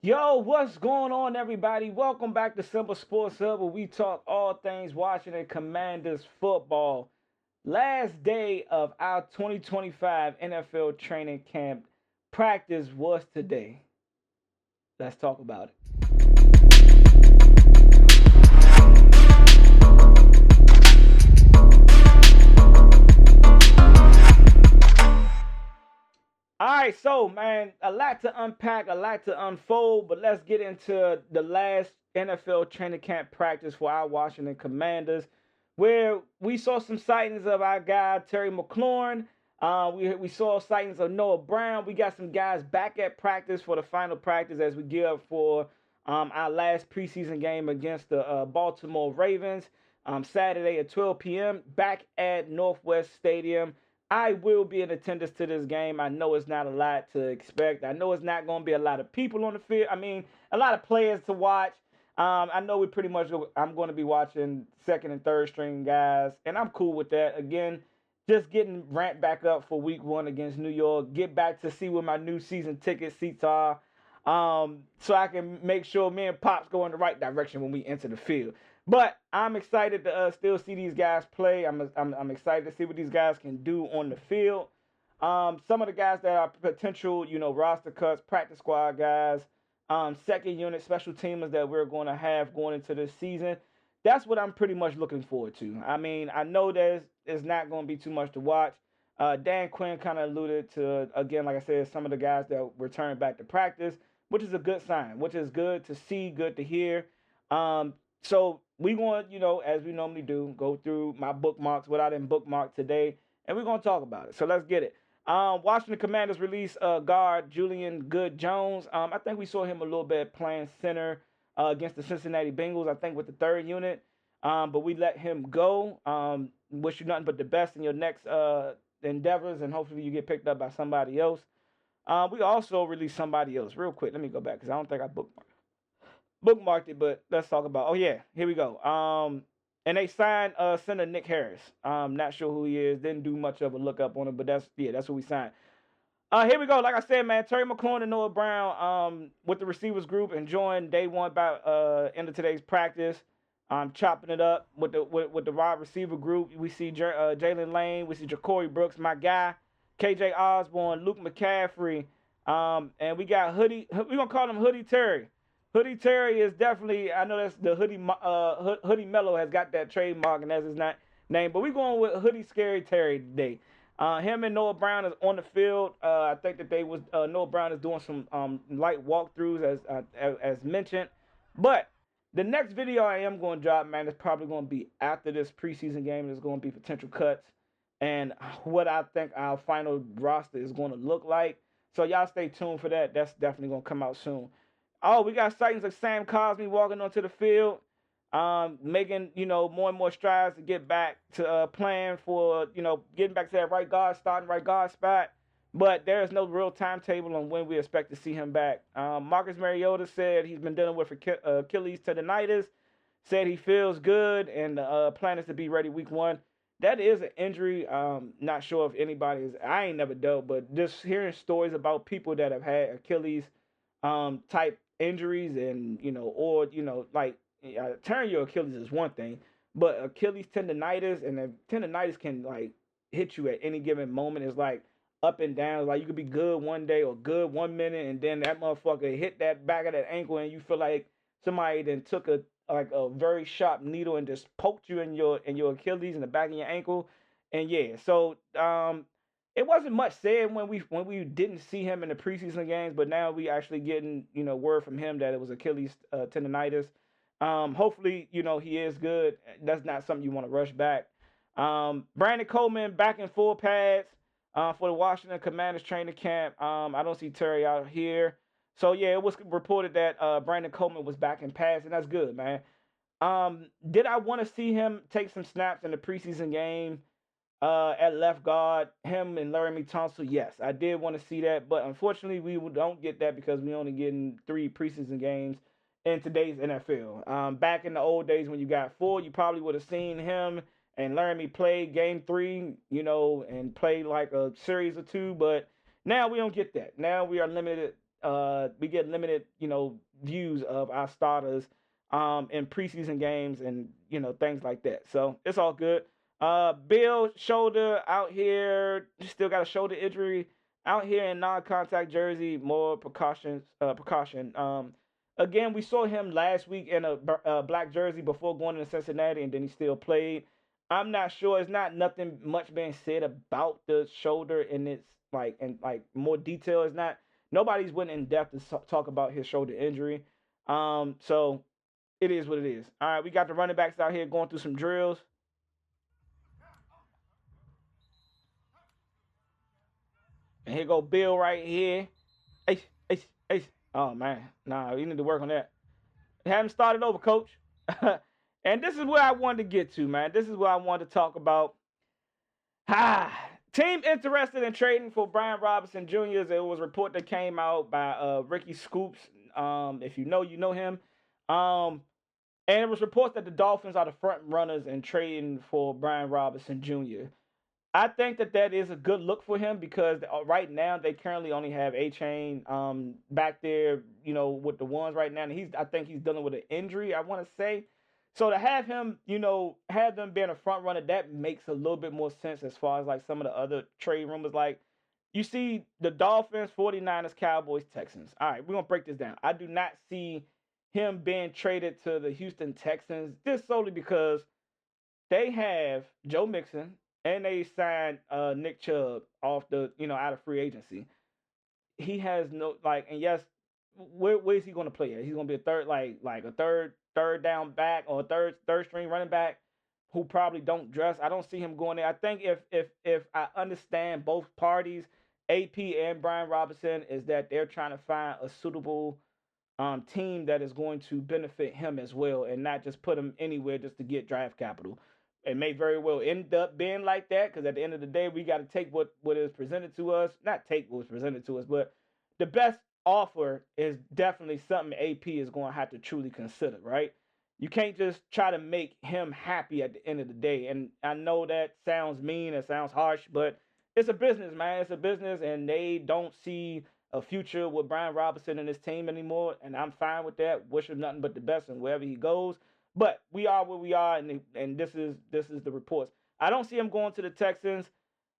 Yo, what's going on, everybody? Welcome back to Simple Sports Hub, where we talk all things Washington Commanders football. Last day of our 2025 NFL training camp practice was today. Let's talk about it. All right, so man, a lot to unpack, a lot to unfold, but let's get into the last NFL training camp practice for our Washington Commanders, where we saw some sightings of our guy Terry McLaurin. We saw sightings of Noah Brown. We got some guys back at practice for the final practice as we gear up for our last preseason game against the Baltimore Ravens Saturday at 12 p.m. back at Northwest Stadium. I will be in attendance to this game. I know it's not a lot to expect. I know it's not going to be a lot of people on the field. I mean, a lot of players to watch. I know we pretty much. I'm going to be watching second and third string guys, and I'm cool with that. Again, just getting ramped back up for Week 1 against New York. Get back to see where my new season ticket seats are, so I can make sure me and Pops go in the right direction when we enter the field. But I'm excited to still see these guys play. I'm excited to see what these guys can do on the field. Some of the guys that are potential, roster cuts, practice squad guys, second unit special teamers that we're going to have going into this season. That's what I'm pretty much looking forward to. I mean, I know there's not going to be too much to watch. Dan Quinn kind of alluded to, again, like I said, some of the guys that return back to practice, which is a good sign, which is good to see, good to hear. So we want, as we normally do, go through my bookmarks, what I didn't bookmark today, and we're going to talk about it. So let's get it. Washington Commanders released guard Julian Good-Jones. I think we saw him a little bit playing center against the Cincinnati Bengals, I think with the third unit. But we let him go. Wish you nothing but the best in your next endeavors, and hopefully you get picked up by somebody else. We also released somebody else. Real quick, let me go back because I don't think I bookmarked it, but let's talk about. Oh yeah, here we go. And they signed center Nick Harris. Not sure who he is. Didn't do much of a look up on him, but that's what we signed. Here we go. Like I said, man, Terry McLaurin and Noah Brown with the receivers group enjoying day one about end of today's practice. Chopping it up with the wide receiver group. We see Jalen Lane. We see Jacory Brooks, my guy, KJ Osborne, Luke McCaffrey, and we got Hoodie. We're gonna call him Hoodie Terry. Hoodie Terry is definitely, I know that's the Hoodie Mello has got that trademark and that's his name, but we're going with Hoodie Scary Terry today. Him and Noah Brown is on the field. I think that Noah Brown is doing some light walkthroughs as mentioned. But the next video I am going to drop, man, is probably going to be after this preseason game. There's going to be potential cuts and what I think our final roster is going to look like. So y'all stay tuned for that. That's definitely going to come out soon. Oh, we got sightings of Sam Cosmi walking onto the field, making, more and more strides to get back to playing for, getting back to that starting right guard spot. But there is no real timetable on when we expect to see him back. Marcus Mariota said he's been dealing with Achilles tendonitis, said he feels good, and the plan is to be ready week 1. That is an injury. Not sure if I ain't never dealt, but just hearing stories about people that have had Achilles type injuries and like tearing your Achilles is one thing, but Achilles tendonitis, and the tendonitis can like hit you at any given moment. It's like up and down. Like you could be good one day or good 1 minute, and then that motherfucker hit that back of that ankle, and you feel like somebody then took a very sharp needle and just poked you in your Achilles in the back of your ankle. And yeah, so it wasn't much said when we didn't see him in the preseason games, but now we actually getting word from him that it was Achilles tendonitis. Hopefully he is good. That's not something you want to rush back. Brandon Coleman back in full pads for the Washington Commanders training camp. I don't see Terry out here, so yeah, it was reported that Brandon Coleman was back in pads, and that's good, man. Did I want to see him take some snaps in the preseason game? At left guard, him and Laramie Tunsil, yes, I did want to see that, but unfortunately we don't get that because we only getting 3 preseason games in today's NFL. Back in the old days when you got 4, you probably would have seen him and Laramie play game 3, and play like a series or 2, but now we don't get that. Now we are limited we get limited, views of our starters in preseason games and things like that. So it's all good. Bill shoulder out here, still got a shoulder injury out here in non-contact jersey. More precaution. Again, we saw him last week in a black jersey before going into Cincinnati, and then he still played. I'm not sure. It's not nothing much being said about the shoulder, and it's like more detail. It's not. Nobody's went in depth to talk about his shoulder injury. So it is what it is. All right, we got the running backs out here going through some drills. And here go Bill right here. Ace, ace, ace. Oh man, nah, you need to work on that. Haven't started over, coach. And this is where I wanted to get to, man. This is what I wanted to talk about. Team interested in trading for Brian Robinson Jr. It was a report that came out by Ricky Scoops. If you know him. And it was reports that the Dolphins are the front runners in trading for Brian Robinson Jr. I think that is a good look for him because right now they currently only have A-Chain back there, with the ones right now. And I think he's dealing with an injury, I want to say. So to have him, have them being a front runner, that makes a little bit more sense as far as like some of the other trade rumors. Like you see the Dolphins, 49ers, Cowboys, Texans. All right, we're going to break this down. I do not see him being traded to the Houston Texans just solely because they have Joe Mixon, and they signed Nick Chubb off the, out of free agency. He has no and yes, where is he going to play at? He's going to be a third, like a third down back or a third string running back who probably don't dress. I don't see him going there. I think if I understand both parties, AP and Brian Robinson, is that they're trying to find a suitable team that is going to benefit him as well, and not just put him anywhere just to get draft capital. It may very well end up being like that because at the end of the day, we got to take what is presented to us. Not take what was presented to us, but the best offer is definitely something AP is going to have to truly consider, right? You can't just try to make him happy at the end of the day. And I know that sounds mean, it sounds harsh, but it's a business, man. It's a business, and they don't see a future with Brian Robinson and his team anymore. And I'm fine with that. Wish him nothing but the best and wherever he goes. But we are where we are, and this is the reports. I don't see him going to the Texans.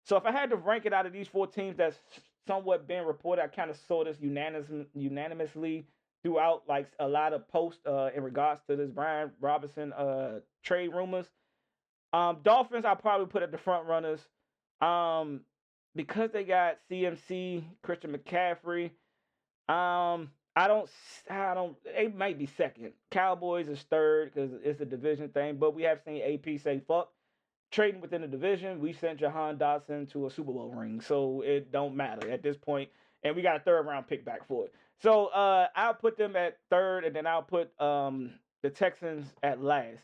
So if I had to rank it out of these four teams that's somewhat been reported, I kind of saw this unanimously throughout like a lot of posts in regards to this Brian Robinson trade rumors. Dolphins I'll probably put at the front runners because they got CMC, Christian McCaffrey. I don't. It might be second. Cowboys is third because it's a division thing. But we have seen AP say fuck trading within the division. We sent Jahan Dotson to a Super Bowl ring, so it don't matter at this point. And we got a third round pick back for it. So I'll put them at third, and then I'll put the Texans at last.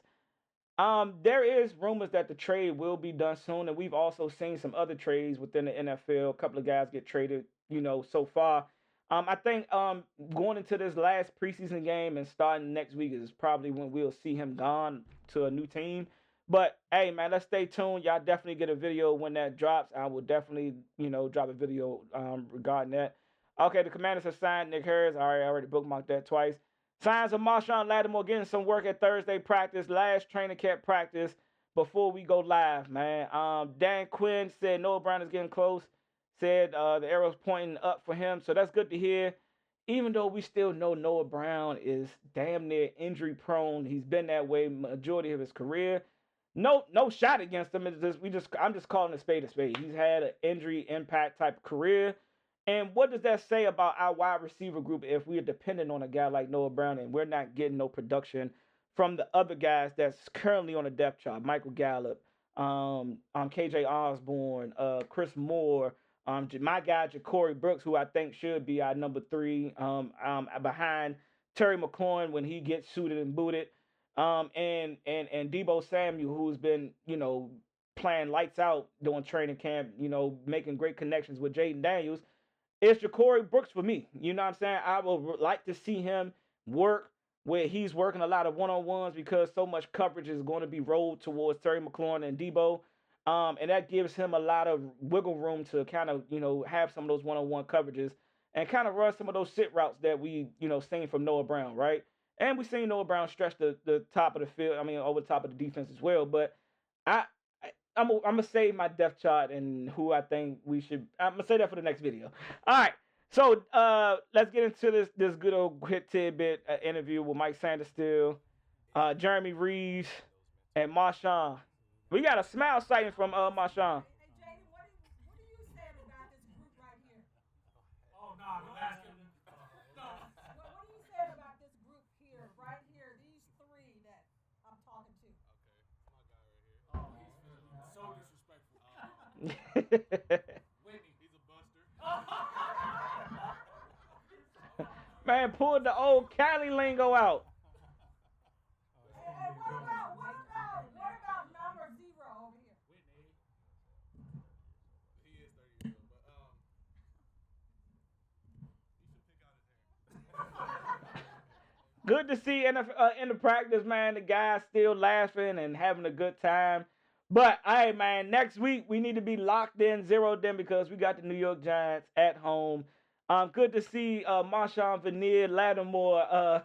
There is rumors that the trade will be done soon, and we've also seen some other trades within the NFL. A couple of guys get traded, so far. I think going into this last preseason game and starting next week is probably when we'll see him gone to a new team. But hey, man, let's stay tuned. Y'all definitely get a video when that drops. I will definitely, drop a video regarding that. Okay, the Commanders have signed Nick Harris. I already bookmarked that twice. Signs of Marshawn Lattimore getting some work at Thursday practice, last training camp practice before we go live, man. Dan Quinn said Noah Brown is getting close. Said the arrow's pointing up for him, so that's good to hear. Even though we still know Noah Brown is damn near injury prone, he's been that way majority of his career. No shot against him. I'm just calling a spade a spade. He's had an injury impact type of career. And what does that say about our wide receiver group if we're dependent on a guy like Noah Brown and we're not getting no production from the other guys that's currently on the depth chart? Michael Gallup, KJ Osborne, Chris Moore. My guy Jacory Brooks, who I think should be our number 3, behind Terry McLaurin when he gets suited and booted, and Deebo Samuel, who's been playing lights out during training camp, making great connections with Jaden Daniels. It's Jacory Brooks for me. You know what I'm saying? I would like to see him work where he's working a lot of one-on-ones because so much coverage is going to be rolled towards Terry McLaurin and Deebo. And that gives him a lot of wiggle room to kind of, have some of those one-on-one coverages. and kind of run some of those sit routes that we, seen from Noah Brown, right? And we seen Noah Brown stretch the top of the field. I mean, over the top of the defense as well. But I, I'm gonna save my depth chart and who I think we should. I'm gonna say that for the next video. All right. So let's get into this good old quick tidbit interview with Mike Sanderstill, Jeremy Reeves, and Marshawn. We got a smile sighting from Marshawn. Man, pulled the old Cali lingo out. Hey, what about number 0 over here? He is 30 years old, but you should pick out his hair. Good to see in the practice, man. The guys still laughing and having a good time. But hey, man, next week we need to be locked in, zeroed in, because we got the New York Giants at home. Good to see Marshawn Veneer, Lattimore,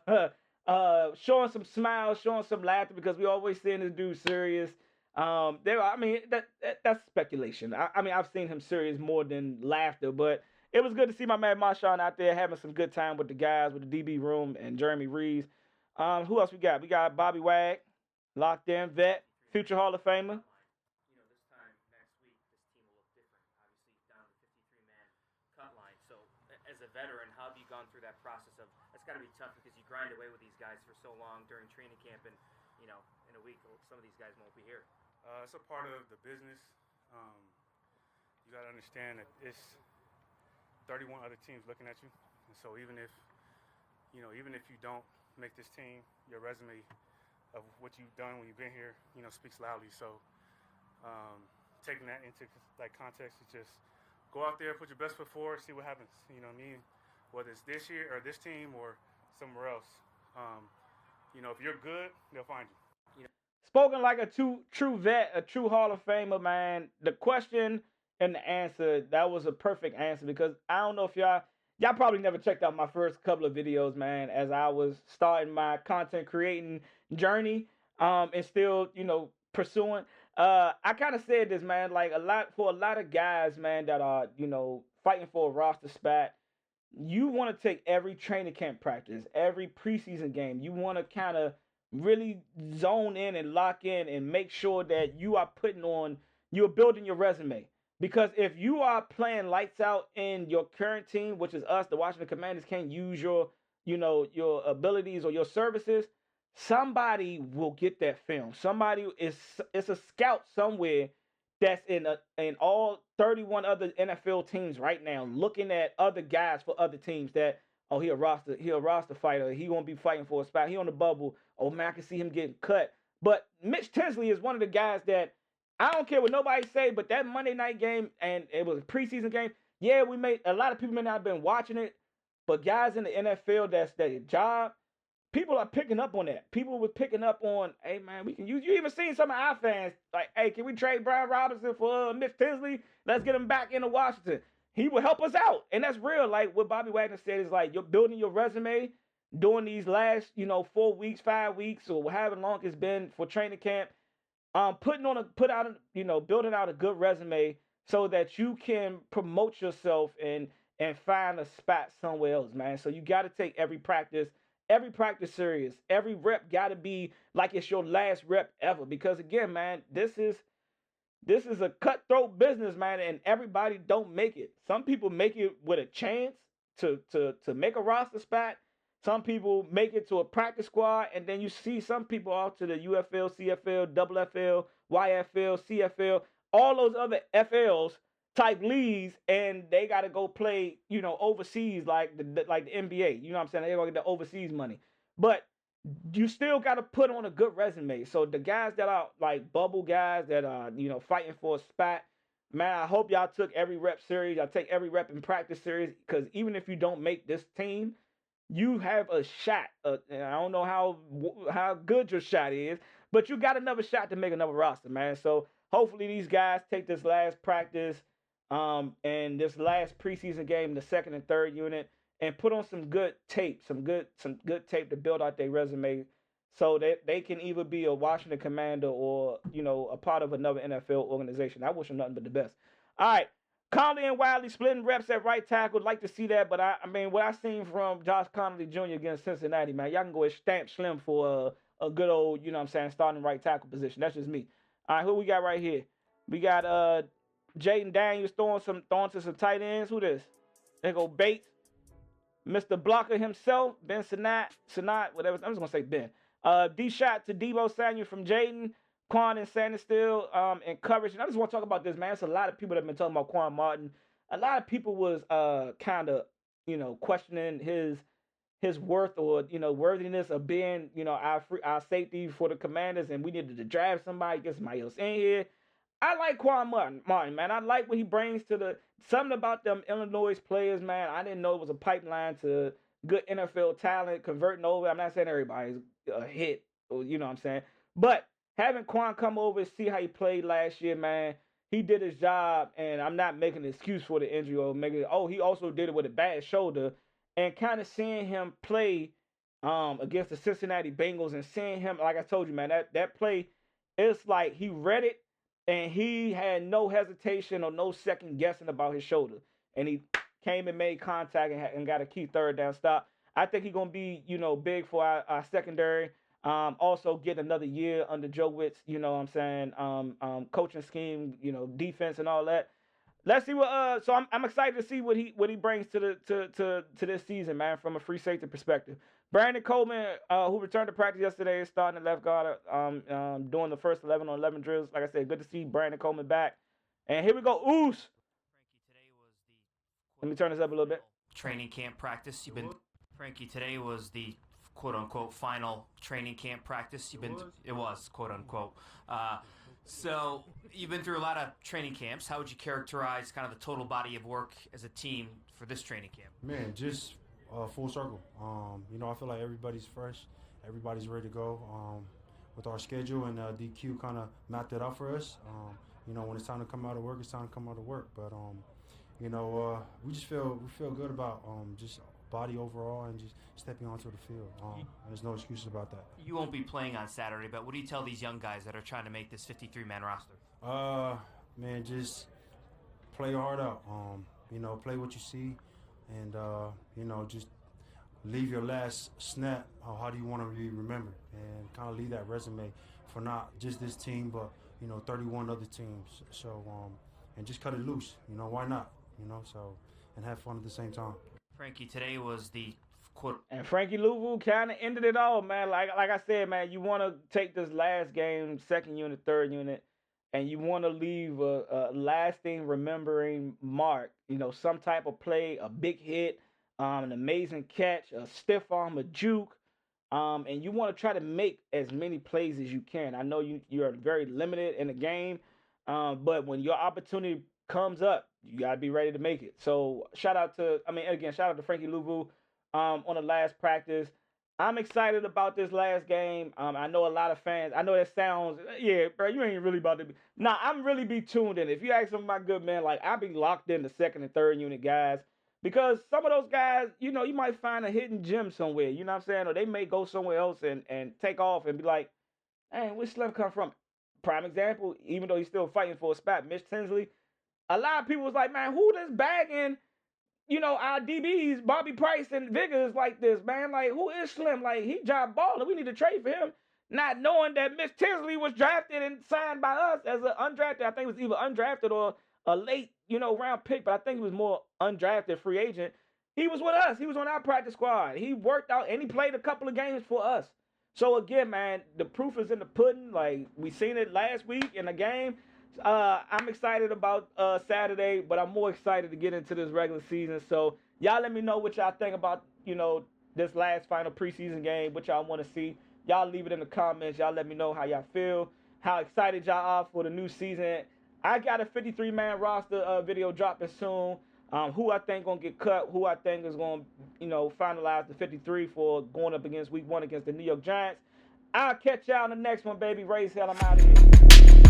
showing some smiles, showing some laughter, because we always seeing this dude serious. That's speculation. I mean, I've seen him serious more than laughter, but it was good to see my man Marshawn out there having some good time with the guys, with the DB room and Jeremy Reeves. Who else we got? We got Bobby Wag, locked in vet, future Hall of Famer. This time next week, this team will look different. Obviously, down to 53-man cut line. So, as a veteran, how have you gone through that process of? It's got to be tough because you grind away with these guys for so long during training camp, and in a week, some of these guys won't be here. It's a part of the business. You got to understand that it's 31 other teams looking at you, and so even if you don't make this team, your resume of what you've done when you've been here, speaks loudly. So taking that into context, is just go out there, put your best foot forward, see what happens. You know what I mean? Whether it's this year or this team or somewhere else. If you're good, they'll find you. Spoken like a true vet, a true Hall of Famer, man. The question and the answer, that was a perfect answer, because I don't know if y'all probably never checked out my first couple of videos, man, as I was starting my content creating journey, and still, pursuing. I kind of said this, man, for a lot of guys, man, that are, fighting for a roster spot, you want to take every training camp practice, every preseason game. You want to kind of really zone in and lock in and make sure that you're building your resume. Because if you are playing lights out in your current team, which is us, the Washington Commanders, can't use your abilities or your services, somebody will get that film. It's a scout somewhere that's in all 31 other NFL teams right now, looking at other guys for other teams that, oh, he a roster fighter. He won't be fighting for a spot. He on the bubble. Oh man, I can see him getting cut. But Mitch Tinsley is one of the guys that I don't care what nobody say, but that Monday night game, and it was a preseason game. Yeah, a lot of people may not have been watching it, but guys in the NFL, that's their job. People are picking up on that. People were picking up on, hey man, we can use. You even seen some of our fans like, hey, can we trade Brian Robinson for Mitch Tinsley? Let's get him back into Washington. He will help us out, and that's real. Like what Bobby Wagner said is like, you're building your resume during these last 4 weeks, 5 weeks, or however long it's been for training camp. Building out a good resume so that you can promote yourself and find a spot somewhere else, man. So you got to take every practice serious. Every rep got to be like it's your last rep ever, because again, man, this is a cutthroat business, man, and everybody don't make it. Some people make it with a chance to make a roster spot. Some people make it to a practice squad, and then you see some people off to the UFL, CFL, FFL, YFL, CFL, all those other FLs type leagues, and they got to go play, overseas like the NBA. You know what I'm saying? They gonna get the overseas money, but you still got to put on a good resume. So the guys that are like bubble guys that are fighting for a spot, man, I hope y'all took every rep serious. Y'all take every rep in practice serious, because even if you don't make this team, you have a shot. And I don't know how good your shot is, but you got another shot to make another roster, man. So hopefully these guys take this last practice in this last preseason game, the second and third unit, and put on some good tape, some good tape to build out their resume, so that they can either be a Washington Commander or a part of another NFL organization. I wish them nothing but the best. All right, Conley and Wiley splitting reps at right tackle. Like to see that, but I mean, what I seen from Josh Conley Jr. against Cincinnati, man, y'all can go and stamp Slim for a good old, starting right tackle position. That's just me. All right, who we got right here? We got Jaden Daniels throwing to some tight ends. Who this? There go Bates. Mr. Blocker himself, Ben Sinat, whatever. I'm just gonna say Ben. D shot to Debo Samuel from Jaden. Quan and Sanders still in coverage. And I just want to talk about this, man. There's a lot of people that have been talking about Quan Martin. A lot of people was kind of, questioning his worth or, worthiness of being, our safety for the Commanders, and we needed to draft somebody, get somebody else in here. I like Quan Martin, man. I like what he brings to something about them Illinois players, man. I didn't know it was a pipeline to good NFL talent converting over. I'm not saying everybody's a hit, or you know what I'm saying. But having Quan come over and see how he played last year, man, he did his job, and I'm not making an excuse for the injury or he also did it with a bad shoulder, and kind of seeing him play against the Cincinnati Bengals and seeing him, like I told you, man, that play, it's like he read it, and he had no hesitation or no second guessing about his shoulder. And he came and made contact and got a key third down stop. I think he's going to be, big for our secondary. Also get another year under Joe Witt's, coaching scheme, defense and all that. Let's see what so I'm excited to see what he brings to this season, man, from a free safety perspective. Brandon Coleman, who returned to practice yesterday, is starting at left guard, doing the first 11 on 11 drills. Like I said, good to see Brandon Coleman back. And here we go, Oos. Let me turn this up a little bit. Training camp practice. Frankie, today was the quote unquote final training camp practice. It was quote unquote. So you've been through a lot of training camps. How would you characterize kind of the total body of work as a team for this training camp? Man, just full circle. I feel like everybody's fresh. Everybody's ready to go. With our schedule, and DQ kind of mapped it out for us. When it's time to come out of work, it's time to come out of work. But we just feel good about just body overall and just stepping onto the field. There's no excuses about that. You won't be playing on Saturday, but what do you tell these young guys that are trying to make this 53-man roster? Man, just play hard out. Play what you see, and just leave your last snap. How do you want to be remembered, and kind of leave that resume for not just this team, but 31 other teams. So and just cut it loose. Why not? And have fun at the same time. Frankie, today was the quote. And Frankie Louvu kind of ended it all, man. Like I said, man, you want to take this last game, second unit, third unit, and you want to leave a lasting, remembering mark. Some type of play, a big hit, an amazing catch, a stiff arm, a juke, and you want to try to make as many plays as you can. I know you are very limited in the game, but when your opportunity comes up, you gotta be ready to make it. So shout out to Frankie Louvu on the last practice. I'm excited about this last game. I know a lot of fans. I know that sounds, yeah, bro, you ain't really about to be. Nah, I'm really be tuned in. If you ask some of my good men, like I'll be locked in the second and third unit guys, because some of those guys, you might find a hidden gem somewhere. You know what I'm saying? Or they may go somewhere else and take off and be like, "Hey, where's Slim come from?" Prime example, even though he's still fighting for a spot, Mitch Tinsley. A lot of people was like, man, who this bagging, our DBs, Bobby Price and Vickers like this, man? Like, who is Slim? Like, he job baller. We need to trade for him. Not knowing that Mitch Tinsley was drafted and signed by us as an undrafted. I think it was either undrafted or a late, round pick, but I think he was more undrafted free agent. He was with us. He was on our practice squad. He worked out and he played a couple of games for us. So again, man, the proof is in the pudding. Like, we seen it last week in the game. I'm excited about Saturday, but I'm more excited to get into this regular season. So y'all let me know what y'all think about, this last final preseason game, what y'all want to see. Y'all leave it in the comments. Y'all let me know how y'all feel, how excited y'all are for the new season. I got a 53-man roster video dropping soon. Who I think going to get cut, who I think is going to, finalize the 53 for going up against week 1 against the New York Giants. I'll catch y'all in the next one, baby. Raise hell, I'm out of here.